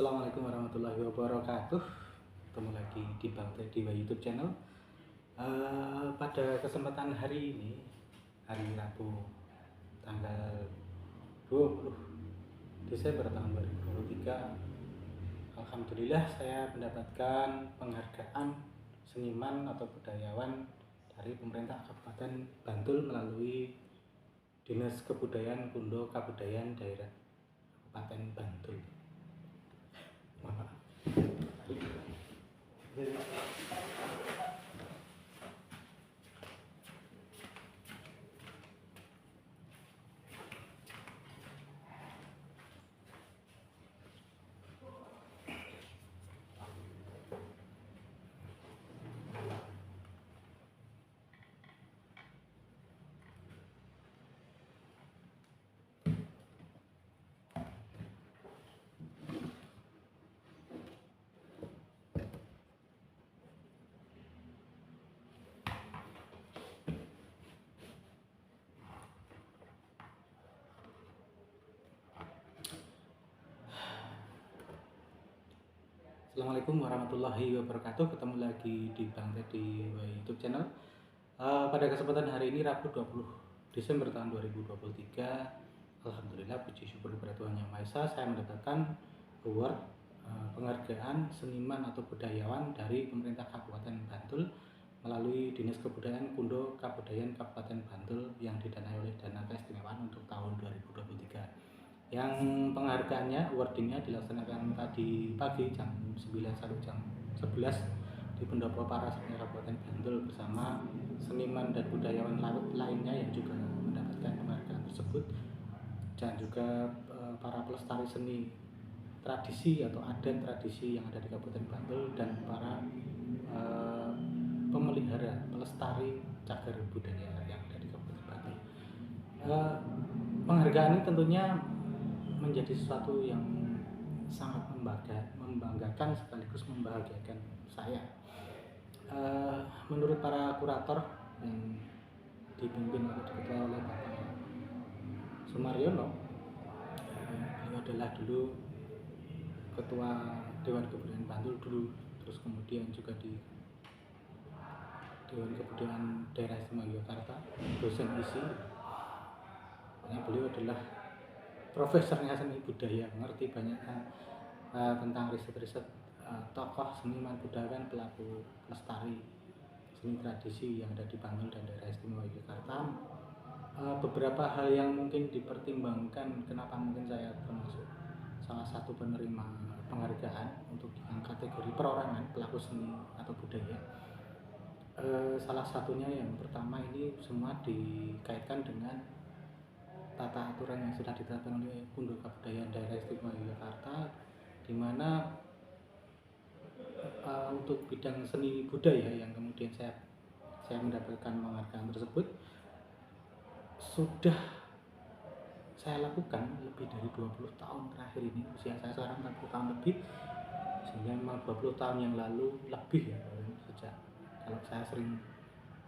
Assalamualaikum warahmatullahi wabarakatuh. Ketemu lagi di Bang Teddy YouTube channel. Pada kesempatan hari ini, hari Rabu, tanggal 20 Desember tahun 2023, alhamdulillah saya mendapatkan penghargaan seniman atau budayawan dari pemerintah Kabupaten Bantul melalui Dinas Kebudayaan Kundo Kabudayaan Daerah Kabupaten Bantul. Assalamualaikum warahmatullahi wabarakatuh. Ketemu lagi di Bang Teddy YouTube channel. Pada kesempatan hari ini Rabu 20 Desember tahun 2023, alhamdulillah puji syukur kepada Tuhan Yang Maha Esa, saya mendapatkan award penghargaan seniman atau budayawan dari pemerintah Kabupaten Bantul melalui Dinas Kebudayaan Kundo Kabudayaan Kabupaten Bantul yang didanai oleh Dana Keistimewaan untuk tahun 2023. Yang penghargaannya, awardingnya dilaksanakan tadi pagi jam 9 sampai jam 11 di Pendopo Parasatya Kabupaten Bantul bersama seniman dan budayawan lainnya yang juga mendapatkan penghargaan tersebut, dan juga para pelestari seni tradisi atau adat tradisi yang ada di Kabupaten Bantul dan para pemelihara pelestari cagar budaya yang ada di Kabupaten Bantul. Penghargaan ini tentunya menjadi sesuatu yang sangat membanggakan sekaligus membahagiakan saya. Menurut para kurator yang dipimpin atau diketuai oleh Bapak Sumaryono, beliau adalah dulu Ketua Dewan Kebudayaan Bantul dulu, terus kemudian juga di Dewan Kebudayaan Daerah Istimewa Yogyakarta, dosen isi. Beliau adalah profesornya seni budaya, mengerti banyak tentang riset-riset tokoh seniman budayawan pelaku pelestari seni tradisi yang ada di Bantul dan daerah istimewa Yogyakarta. Beberapa hal yang mungkin dipertimbangkan kenapa mungkin saya termasuk salah satu penerima penghargaan untuk yang kategori perorangan pelaku seni atau budaya. Salah satunya yang pertama, ini semua dikaitkan dengan tata aturan yang sudah ditetapkan oleh Kundo Kabudayaan Daerah Istimewa Yogyakarta, di mana untuk bidang seni budaya yang kemudian saya mendapatkan penghargaan tersebut sudah saya lakukan lebih dari 20 tahun terakhir ini. Usia saya sekarang 40 tahun lebih, sehingga memang 20 tahun yang lalu lebih ya, sejak kalau saya sering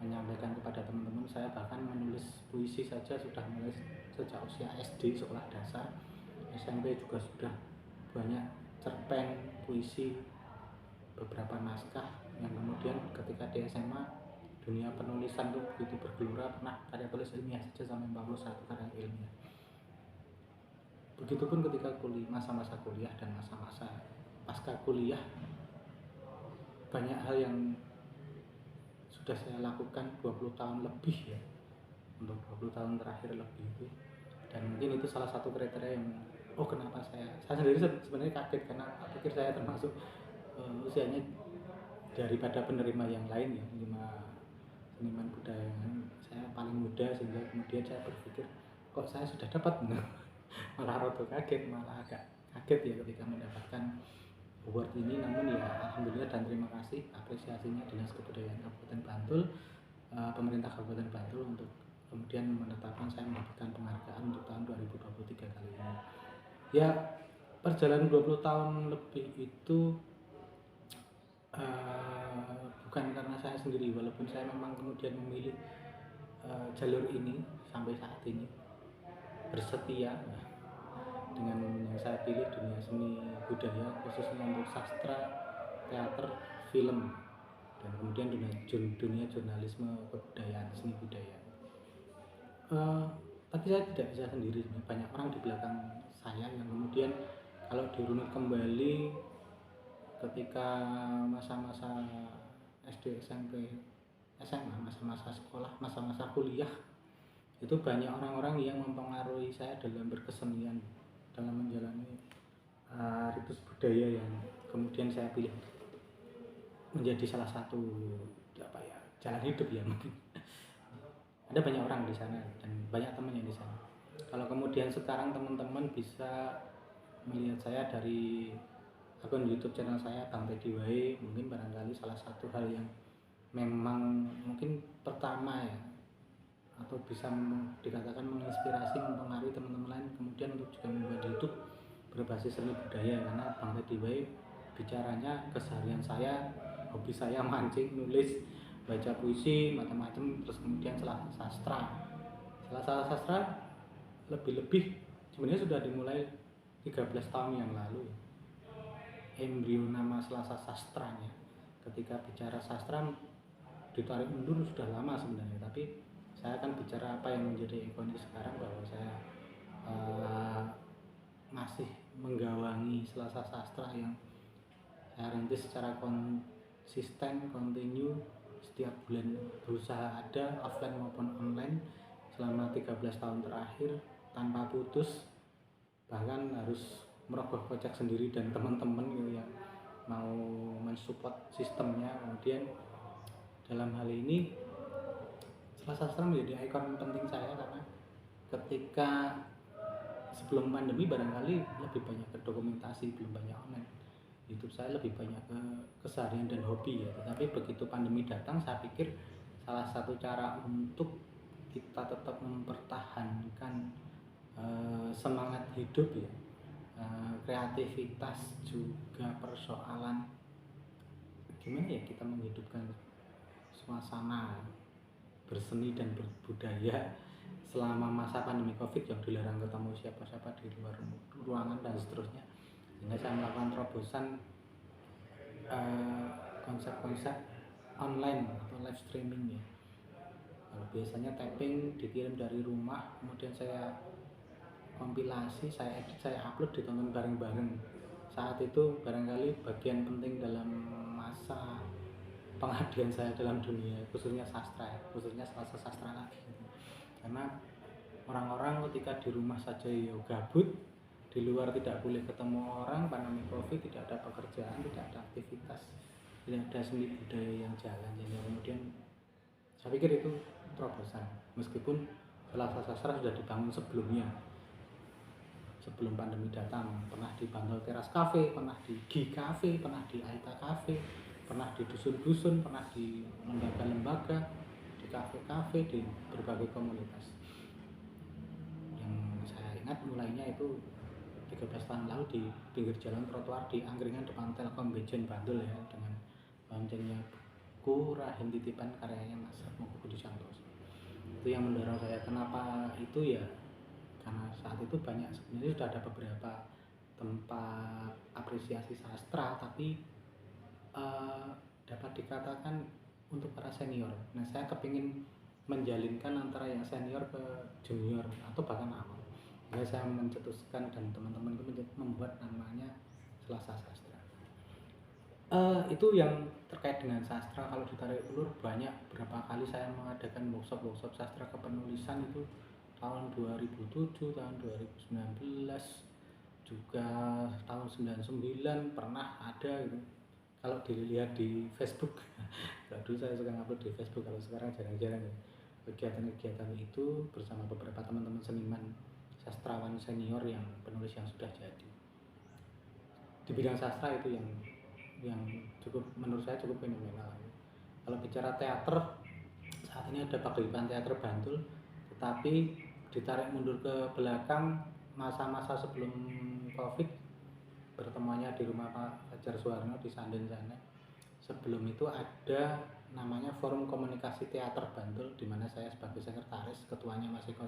menyampaikan kepada teman-teman, saya bahkan menulis puisi saja sudah mulai sejak usia SD, sekolah dasar. SMP juga sudah banyak cerpen, puisi, beberapa naskah yang kemudian ketika di SMA dunia penulisan itu begitu bergelora, pernah karya tulis ilmiah saja sampai 41 karya ilmiah. Begitupun ketika masa-masa kuliah dan masa-masa pasca kuliah, banyak hal yang sudah saya lakukan 20 tahun lebih ya, untuk 20 tahun terakhir lebih itu. Dan mungkin itu salah satu kriteria yang kenapa saya sendiri sebenarnya kaget, karena pikir saya termasuk usianya daripada penerima yang lain ya, 5 seniman budaya saya paling muda, sehingga kemudian saya berpikir kok saya sudah dapat. Malah rada kaget, malah agak kaget ya ketika mendapatkan award ini. Namun ya alhamdulillah dan terima kasih apresiasinya Dinas Kebudayaan Kabupaten Bantul, pemerintah Kabupaten Bantul untuk kemudian menetapkan saya mendapatkan penghargaan untuk tahun 2023 kali ini. Ya, perjalanan 20 tahun lebih itu bukan karena saya sendiri, walaupun saya memang kemudian memilih jalur ini sampai saat ini bersetia dengan yang saya pilih dunia seni budaya, khususnya untuk sastra, teater, film, dan kemudian dunia jurnalisme kebudayaan, seni budaya. Eh, tapi saya tidak bisa sendiri, banyak orang di belakang saya yang kemudian kalau dirunut kembali ketika masa-masa SD, SMP, SMA, masa-masa sekolah, masa-masa kuliah, itu banyak orang-orang yang mempengaruhi saya dalam berkesenian, dalam menjalani ritus budaya yang kemudian saya pilih menjadi salah satu jalan hidup ya mungkin. Ada banyak orang di sana dan banyak teman yang di sana. Kalau kemudian sekarang teman-teman bisa melihat saya dari akun YouTube channel saya Bang Teddy Wae, mungkin barangkali salah satu hal yang memang mungkin pertama ya, atau bisa dikatakan menginspirasi, mempengaruhi teman-teman lain kemudian untuk juga membuat YouTube berbasis seni budaya, karena Bang Teddy Wae bicaranya keseharian saya, hobi saya mancing, nulis, baca puisi, macam-macam, terus kemudian selasa sastra lebih-lebih sebenarnya sudah dimulai 13 tahun yang lalu. Embrio nama Selasa Sastranya, ketika bicara sastra ditarik mundur sudah lama sebenarnya, tapi saya akan bicara apa yang menjadi ikonik sekarang, bahwa saya masih menggawangi Selasa Sastra yang saya rintis secara konsisten, kontinu, setiap bulan berusaha ada offline maupun online selama 13 tahun terakhir tanpa putus, bahkan harus merogoh kocek sendiri dan teman-teman gitu ya mau mensupport sistemnya. Kemudian dalam hal ini Selasa Sastra menjadi ikon penting saya, karena ketika sebelum pandemi barangkali lebih banyak ke dokumentasi, belum banyak online. YouTube saya lebih banyak ke keseharian dan hobi ya. Tetapi begitu pandemi datang, saya pikir salah satu cara untuk kita tetap mempertahankan semangat hidup ya, kreativitas, juga persoalan gimana ya kita menghidupkan suasana berseni dan berbudaya selama masa pandemi Covid yang dilarang ketemu siapa-siapa di luar ruangan dan seterusnya. Sehingga saya melakukan terobosan konsep-konsep online atau live streaming ya. Kalau biasanya tapping dikirim dari rumah, kemudian saya kompilasi, saya edit, saya upload, ditonton bareng-bareng. Saat itu barangkali bagian penting dalam masa pengabdian saya dalam dunia khususnya sastra, khususnya Selasa Sastra lagi. Karena orang-orang ketika di rumah saja ya gabut, di luar tidak boleh ketemu orang, pandemi Covid, tidak ada pekerjaan, tidak ada aktivitas, tidak ada seni budaya yang jalan. Jadi kemudian saya pikir itu terobosan, meskipun Selasa Sastra sudah dibangun sebelumnya, sebelum pandemi datang. Pernah di Bantul Teras Cafe, pernah di Gi Cafe, pernah di Aita Cafe, pernah di dusun-dusun, pernah di lembaga-lembaga, di kafe-kafe, di berbagai komunitas. Yang saya ingat mulainya itu 13 tahun lalu di pinggir jalan trotoar di angkringan depan Telkom Bejen Bantul ya, dengan loncengnya buku Rahim Titipan karyanya Mas Ratmo Budi Santoso. Itu yang mendorong saya. Kenapa itu ya, karena saat itu banyak, sebenarnya sudah ada beberapa tempat apresiasi sastra, tapi dapat dikatakan untuk para senior. Nah, saya kepingin menjalinkan antara yang senior ke junior atau bahkan awal. Jadi saya mencetuskan dan teman-teman itu membuat namanya Selasa Sastra. Itu yang terkait dengan sastra. Kalau ditarik ulur, banyak, berapa kali saya mengadakan workshop sastra kepenulisan, itu tahun 2007, tahun 2019, juga tahun 99 pernah ada gitu. Kalau dilihat di Facebook, dulu saya suka ngupload di Facebook, kalau sekarang jarang-jarang ya. Kegiatan-kegiatan itu bersama beberapa teman-teman seniman sastrawan senior yang penulis yang sudah jadi di bidang sastra, itu yang cukup, menurut saya cukup fenomenal. Kalau bicara teater, saat ini ada Paguyuban Teater Bantul, tetapi ditarik mundur ke belakang masa-masa sebelum Covid, bertemuannya di rumah Pak Fajar Suwarno di Sanden sana. Sebelum itu ada namanya Forum Komunikasi Teater Bantul, di mana saya sebagai sekretaris, ketuanya Mas Eko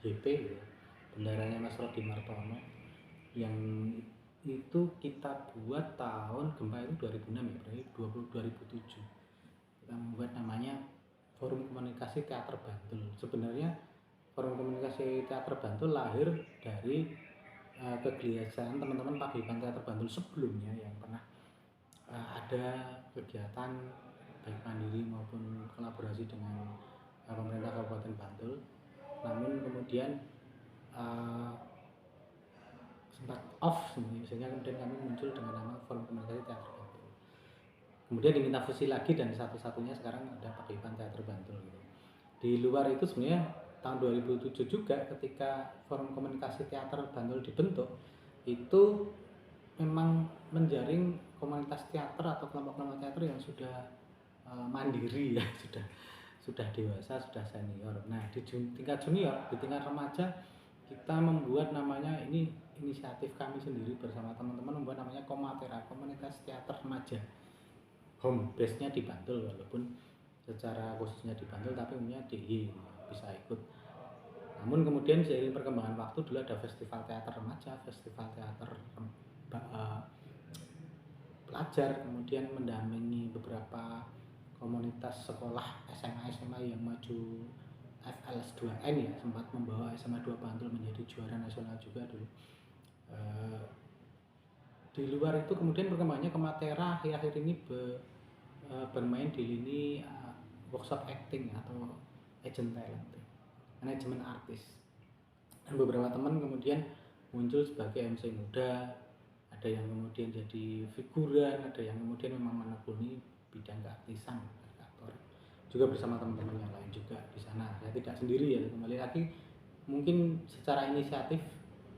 YP, bendaranya Mas Rodi Martono. yang itu kita buat tahun gempa itu 2006 ya, berarti 2007 kita membuat namanya Forum Komunikasi Teater Bantul. Sebenarnya Forum Komunikasi Teater Bantul lahir dari kegiatan teman-teman paguyuban teater Bantul sebelumnya yang pernah ada kegiatan baik mandiri maupun kolaborasi dengan pemerintah Kabupaten Bantul. Namun kemudian sempat off sehingga kemudian kami muncul dengan nama Forum Komunikasi Teater Bantul. Kemudian diminta fusi lagi dan satu-satunya sekarang ada Paguyuban Teater Bantul gitu. Di luar itu sebenarnya tahun 2007 juga ketika Forum Komunikasi Teater Bantul dibentuk, itu memang menjaring komunitas teater atau kelompok-kelompok teater yang sudah mandiri ya, sudah dewasa, sudah senior. Nah, di tingkat junior, di tingkat remaja kita membuat namanya, ini inisiatif kami sendiri bersama teman-teman membuat namanya Komatera, Komunitas Teater Remaja. Home base-nya di Bantul, walaupun secara khususnya di Bantul tapi umumnya DIY bisa ikut. Namun kemudian seiring perkembangan waktu, dulu ada festival teater remaja, festival teater pelajar, kemudian mendampingi beberapa komunitas sekolah SMA yang maju FLS 2N ya, sempat membawa SMA 2 Bantul menjadi juara nasional juga dulu. Di luar itu kemudian perkembangannya Komatera akhir-akhir ini bermain di lini workshop acting atau agent talent, manajemen artis. Dan beberapa teman kemudian muncul sebagai MC muda, ada yang kemudian jadi figuran, ada yang kemudian memang menekuni bidang keartisan, aktor, juga bersama teman-teman yang lain juga di sana. Saya tidak sendiri ya, kembali lagi mungkin secara inisiatif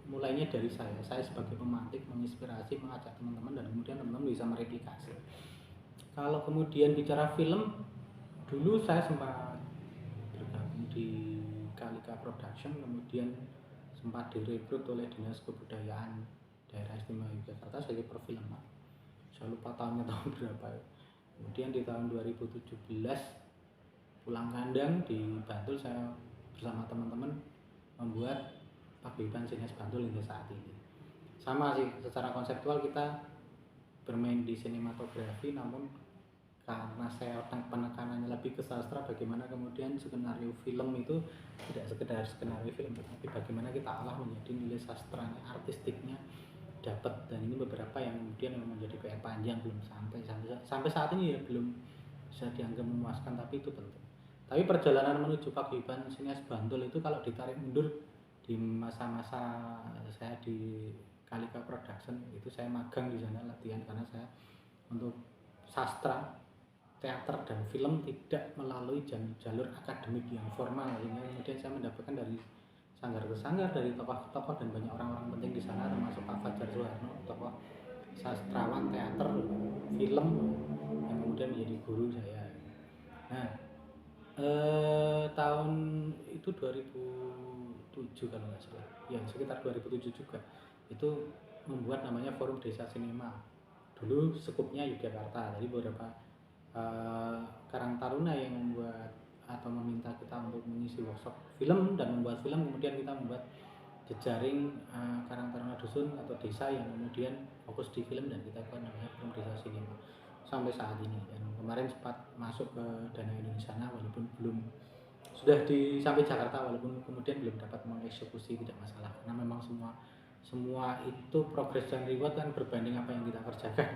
mulainya dari saya sebagai pemantik, menginspirasi, mengajak teman-teman, dan kemudian teman-teman bisa mereplikasi. Kalau kemudian bicara film, dulu saya sempat bergabung di Kalika Production, kemudian sempat direkrut oleh Dinas Kebudayaan Daerah Istimewa Yogyakarta sebagai perfilman. Saya lupa tahunnya tahun berapa ya. Kemudian di tahun 2017 pulang kandang di Bantul, saya bersama teman-teman membuat Paguyuban Sinias Bantul hingga saat ini. Sama sih, secara konseptual kita bermain di sinematografi, namun karena saya penekanannya lebih ke sastra, bagaimana kemudian skenario film itu tidak sekedar skenario film, tetapi bagaimana kita olah menjadi nilai sastranya, artistiknya dapat. Dan ini beberapa yang kemudian menjadi PR panjang, belum sampai saat ini ya belum bisa dianggap memuaskan, tapi itu penting. Tapi perjalanan menuju Paguyuban Sinias Bantul itu kalau ditarik mundur di masa-masa saya di Kalika Production, itu saya magang di sana latihan, karena saya untuk sastra, teater dan film tidak melalui jalur akademik yang formal, sehingga kemudian saya mendapatkan dari sanggar ke sanggar, dari tokoh-tokoh dan banyak orang-orang penting di sana, termasuk Pak Fajar Soeharno, tokoh sastrawan teater, film yang kemudian menjadi guru saya. Nah, tahun itu 2007 kalau nggak salah, ya sekitar 2007 juga, itu membuat namanya Forum Desa Sinema. Dulu skupnya Yogyakarta, jadi beberapa Karang Taruna yang membuat atau meminta kita untuk mengisi workshop film dan membuat film. Kemudian kita membuat jejaring Karang Taruna dusun atau desa yang kemudian fokus di film, dan kita buat namanya Forum Desa Sinema sampai saat ini. Dan kemarin sempat masuk ke Dana Indonesia walaupun belum, sudah sampai Jakarta walaupun kemudian belum dapat mengeksekusi, tidak masalah, karena memang semua itu progres dan reward kan berbanding apa yang kita kerjakan.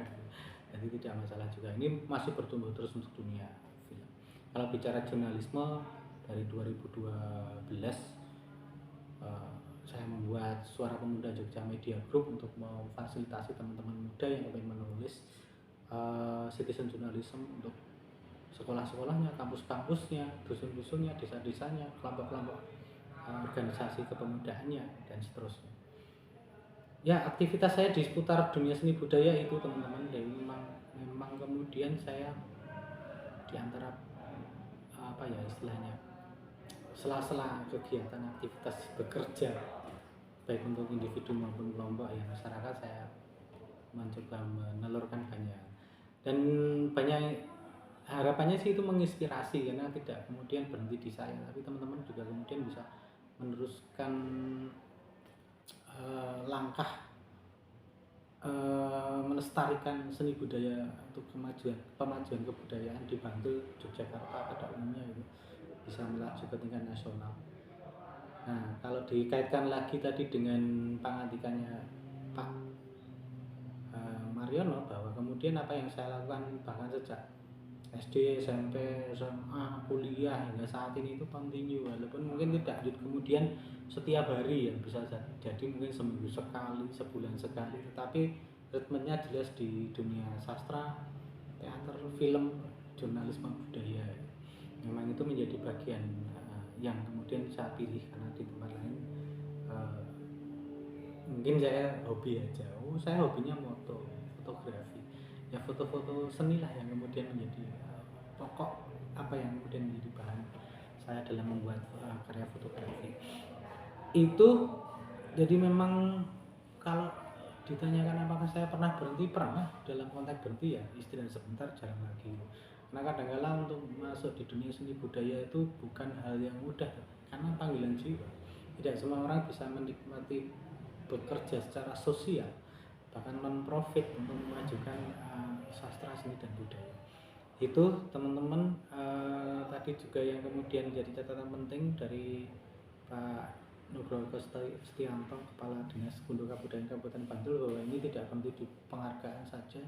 Jadi tidak masalah juga. Ini masih bertumbuh terus untuk dunia film. Kalau bicara jurnalisme, dari 2012 saya membuat Suara Pemuda Jogja Media Group untuk memfasilitasi teman-teman muda yang ingin menulis citizen journalism untuk sekolah-sekolahnya, kampus-kampusnya, dusun-dusunnya, desa-desanya, kelompok-kelompok organisasi kepemudaannya, dan seterusnya. Ya, aktivitas saya di seputar dunia seni budaya itu teman-teman, dan memang kemudian saya diantara apa ya istilahnya, sela-sela kegiatan aktivitas bekerja baik untuk individu maupun kelompok ya masyarakat, saya mencoba menelurkan banyak, dan banyak harapannya sih itu menginspirasi, karena tidak kemudian berhenti di saya, tapi teman-teman juga kemudian bisa meneruskan langkah melestarikan seni budaya untuk pemajuan kebudayaan di Bantul, Yogyakarta pada umumnya itu bisa melaju ke tingkat nasional. Nah, kalau dikaitkan lagi tadi dengan pengantikannya Pak Mariono, bahwa kemudian apa yang saya lakukan bahkan sejak SD, SMP, SMA, kuliah hingga saat ini itu continue, walaupun mungkin tidak kemudian setiap hari ya, bisa jadi mungkin seminggu sekali, sebulan sekali, tetapi ritmenya jelas di dunia sastra, teater, film, jurnalisme budaya. Memang itu menjadi bagian yang kemudian saya pilih karena di tempat lain mungkin saya hobi aja. Saya hobinya fotografi. Ya foto-foto seni lah yang kemudian menjadi pokok apa yang kemudian menjadi bahan saya dalam membuat karya fotografi. Itu jadi memang kalau ditanyakan apakah saya pernah berhenti, pernah dalam konteks berhenti ya istirahat sebentar jarang lagi. Karena kadang-kala untuk masuk di dunia seni budaya itu bukan hal yang mudah karena panggilan jiwa. Tidak semua orang bisa menikmati bekerja secara sosial bahkan non-profit untuk memajukan sastra, seni dan budaya. Itu teman-teman tadi juga yang kemudian jadi catatan penting dari Pak Nugroho Setianto, Kepala Dinas Gunduka Kebudayaan Kabupaten Bantul, bahwa ini tidak berhenti di penghargaan saja.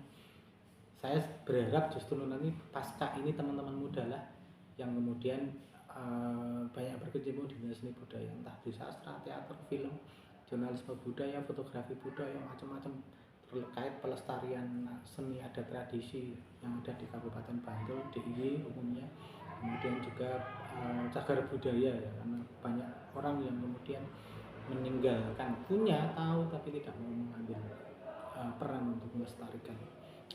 Saya berharap justru nanti pasca ini teman-teman muda lah yang kemudian banyak berkecimpung di dunia seni budaya, entah di sastra, teater, film, jurnalisme budaya, fotografi budaya, macam-macam terkait pelestarian seni adat tradisi yang ada di Kabupaten Bantul, DIY umumnya, kemudian juga cagar budaya ya, karena banyak orang yang kemudian meninggalkan, punya tahu tapi tidak mau mengambil peran untuk melestarikan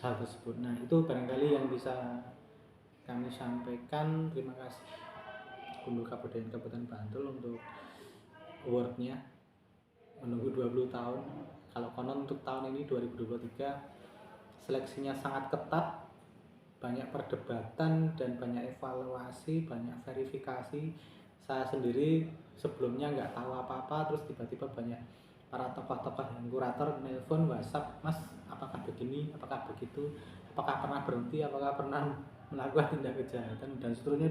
hal tersebut. Nah itu barangkali yang bisa kami sampaikan. Terima kasih Gunduka Kebudayaan Kabupaten Bantul untuk awardnya, menunggu 20 tahun. Kalau konon untuk tahun ini 2023 seleksinya sangat ketat, banyak perdebatan dan banyak evaluasi, banyak verifikasi. Saya sendiri sebelumnya nggak tahu apa-apa, terus tiba-tiba banyak para tokoh-tokoh yang kurator nelpon, WhatsApp, Mas apakah begini, apakah begitu, apakah pernah berhenti, apakah pernah melakukan tindak kejahatan dan seterusnya,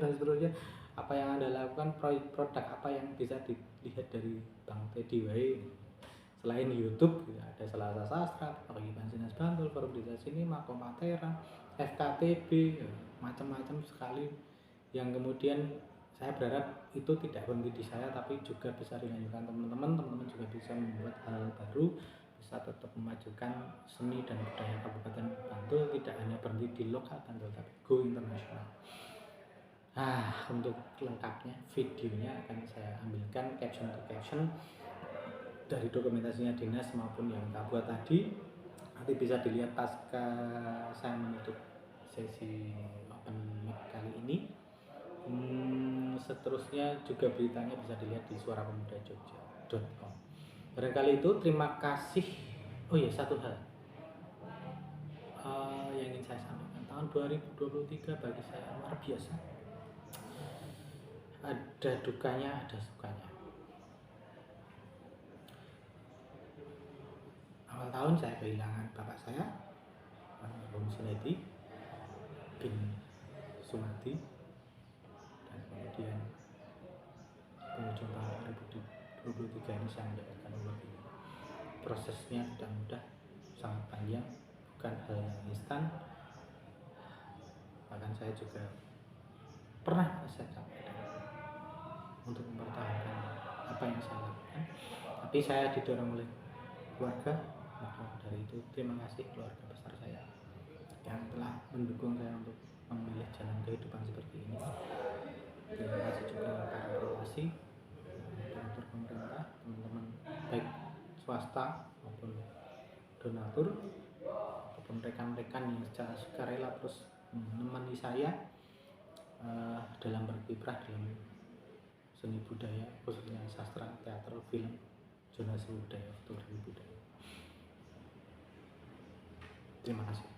apa yang Anda lakukan, produk apa yang bisa dilihat dari Bang Teddy Wae. Selain YouTube ada Selasa Sastra, Paguyuban Sinas Bantul, Forum Desa Sinema, Komatera, FKTB, macam-macam sekali yang kemudian saya berharap itu tidak berhenti di saya tapi juga bisa dilanjutkan teman-teman juga bisa membuat hal baru, bisa tetap memajukan seni dan budaya Kabupaten Bantul, tidak hanya berhenti di lokal Bantul tapi go internasional. Untuk lengkapnya videonya akan saya ambilkan caption to caption dari dokumentasinya dinas maupun yang tak buat tadi. Nanti bisa dilihat pasca saya menutup sesi open mic kali ini. Seterusnya juga beritanya bisa dilihat di suarapemudajogja.com. Barangkali itu, terima kasih. Oh ya, satu hal yang ingin saya sampaikan, tahun 2023 bagi saya luar biasa. Ada dukanya, ada sukanya. Awal tahun saya kehilangan bapak saya, Almarhum Sunedi bin Sumadi, dan kemudian penghujung tahun 2023 ini saya mendapatkan award ini. Prosesnya tidak mudah, sangat panjang, bukan hal yang instan. Bahkan saya juga pernah merasa capek untuk mempertahankan apa yang saya lakukan, tapi saya didorong oleh keluarga. Maka dari itu terima kasih keluarga besar saya yang telah mendukung saya untuk memilih jalan kehidupan seperti ini. Terima kasih juga para relasi, donatur pemerintah, teman-teman baik swasta maupun donatur, ataupun rekan-rekan yang secara sukarela terus menemani saya dalam berkiprah dalam seni budaya, khususnya sastra, teater, film, jurnalisme budaya, fotografi budaya. Terima kasih.